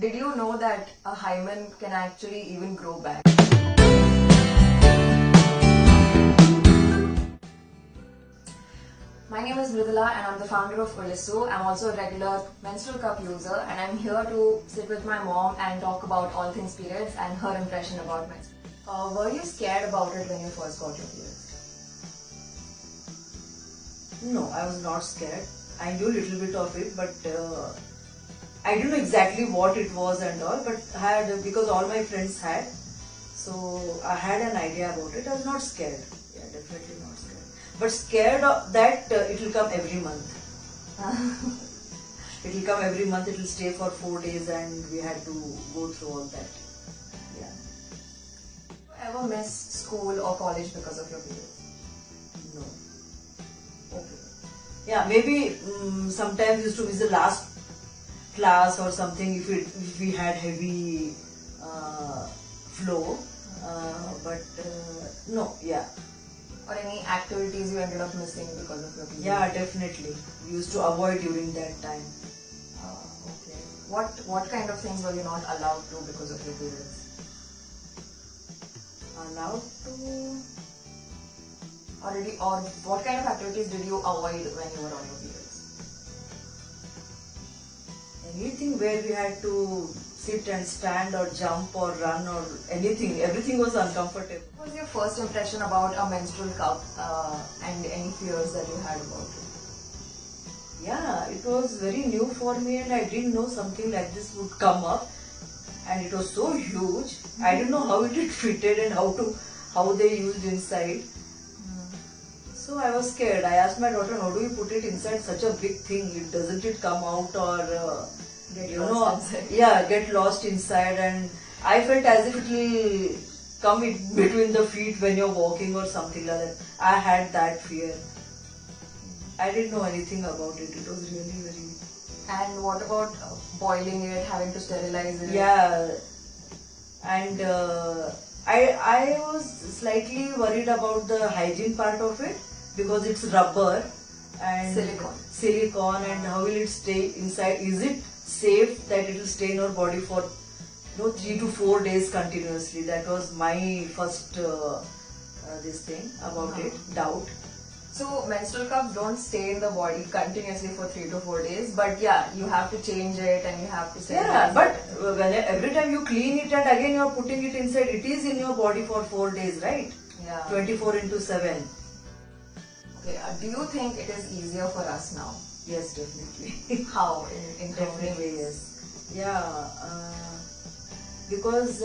Did you know that a hymen can actually even grow back? My name is Mridula and I'm the founder of Ulissu. I'm also a regular menstrual cup user and I'm here to sit with my mom and talk about all things periods and her impression about menstruation. Were you scared about it when you first got your periods? No, I was not scared. I knew a little bit of it, but I didn't know exactly what it was and all. But had because all my friends had, so I had an idea about it. I was not scared. Yeah, definitely not scared. But scared of that it will come every month. It will come every month. It will stay for 4 days, and we had to go through all that. Yeah. Did you ever miss school or college because of your periods? No. Okay. Yeah, maybe sometimes used to miss the last class or something if we had heavy flow, but no, yeah. Or any activities you ended up missing because of your periods? Yeah, definitely. We used to avoid during that time. Okay. What kind of things were you not allowed to because of your periods? Allowed to. Or what kind of activities did you avoid when you were on your periods? Anything where we had to sit and stand or jump or run or anything, everything was uncomfortable. What was your first impression about a menstrual cup and any fears that you had about it? Yeah, it was very new for me and I didn't know something like this would come up, and it was so huge. I didn't know how it fitted and how they used inside. So I was scared. I asked my daughter, how do you put it inside such a big thing? Doesn't it come out or Get lost inside. yeah, get lost inside? And I felt as if it will come in between the feet when you're walking or something like that. I had that fear. I didn't know anything about it. It was really very. And what about boiling it, having to sterilize it? Yeah, and I was slightly worried about the hygiene part of it because it's rubber and silicone and how will it stay inside? Is it safe that it will stay in your body for 3 to 4 days continuously? That was my first this thing about it, doubt. So menstrual cups don't stay in the body continuously for 3 to 4 days, but yeah, you have to change it and you have to sterilize Yeah, but it. when every time you clean it and again you are putting it inside, it is in your body for 4 days, right? Yeah. 24/7. Okay. Do you think it is easier for us now? Yes, definitely. How? In how many Definitely, ways? yes. Yeah, because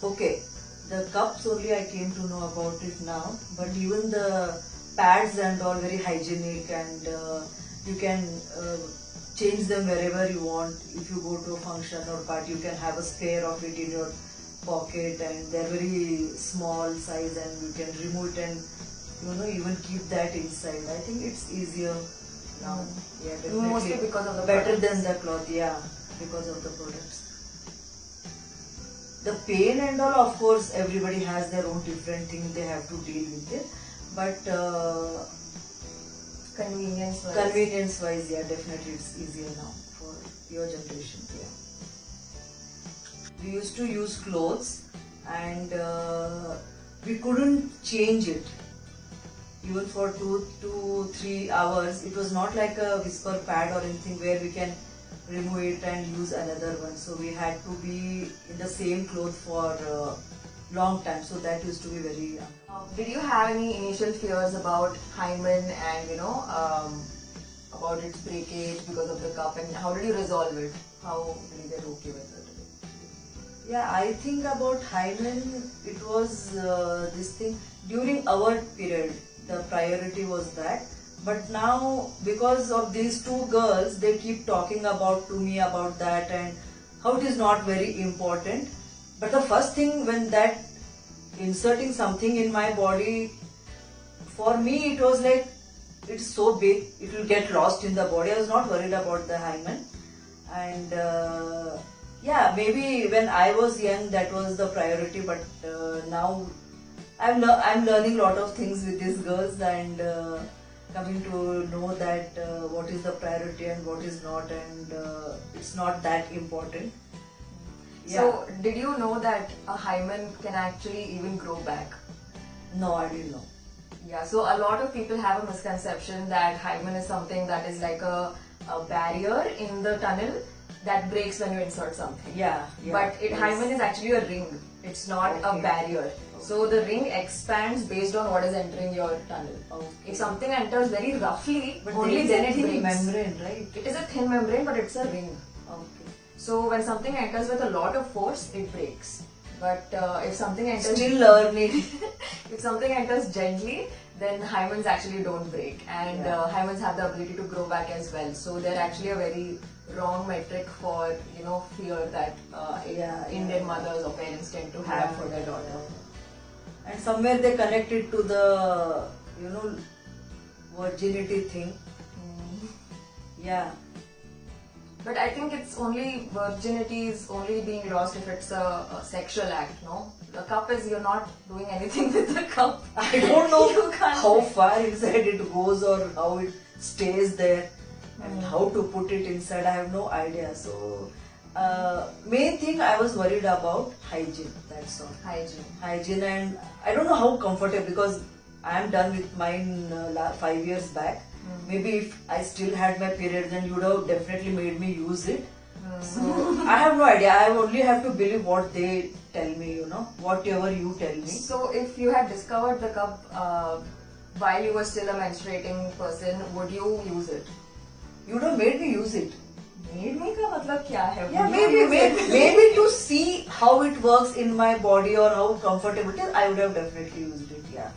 okay, the cups only I came to know about it now, but even the pads and all very hygienic, and you can change them wherever you want. If you go to a function or party, you can have a spare of it in your pocket, and they're very small size, and you can remove it and even keep that inside. I think it's easier now. Yeah, definitely. Mostly because of the better products. than the cloth. Yeah, because of the products. The pain and all, of course, everybody has their own different thing they have to deal with it. But Convenience wise, yeah, definitely it's easier now for your generation. Yeah. We used to use clothes and we couldn't change it. Even for 2 to 3 hours, it was not like a whisper pad or anything where we can remove it and use another one. So we had to be in the same cloth for long time. So that used to be very. Did you have any initial fears about hymen and about its breakage because of the cup, and how did you resolve it? How did you get okay with it? Yeah, I think about hymen, it was this thing during our period. The priority was that, but now because of these two girls, they keep talking about to me about that and how it is not very important. But the first thing when that inserting something in my body, for me it was like it's so big, it will get lost in the body. I was not worried about the hymen, and yeah, maybe when I was young that was the priority, but now I'm learning a lot of things with these girls, and coming to know that what is the priority and what is not, and it's not that important. So, did you know that a hymen can actually even grow back? No, I didn't know. Yeah, so a lot of people have a misconception that hymen is something that is like a barrier in the tunnel that breaks when you insert something. Yeah. But hymen is actually a ring. It's not a barrier. So the ring expands based on what is entering your tunnel. If something enters very roughly, But only then it thin breaks. membrane, right? It is a thin membrane, but it's a ring. Okay. So when something enters with a lot of force, it breaks. But if something enters Still learning. if something enters gently, then hymens actually don't break, and hymens have the ability to grow back as well. So they're actually a very wrong metric for fear that Indian mothers or parents tend to have for their daughter. And somewhere they connect it to the virginity thing. Yeah. But I think it's only virginity is only being lost if it's a sexual act, no? The cup is, you're not doing anything with the cup. I don't know You can't how far inside it goes or how it stays there and how to put it inside. I have no idea. So, main thing I was worried about hygiene. That's all. Hygiene, and I don't know how comfortable, because I am done with mine 5 years back. Maybe if I still had my period, then you would have definitely made me use it. So I have no idea. I only have to believe what they tell me, whatever you tell me. So if you had discovered the cup while you were still a menstruating person, would you use it? You would have made me use it. Made me का मतलब क्या है? Yeah, maybe to see how it works in my body or how comfortable it is, I would have definitely used it. Yeah.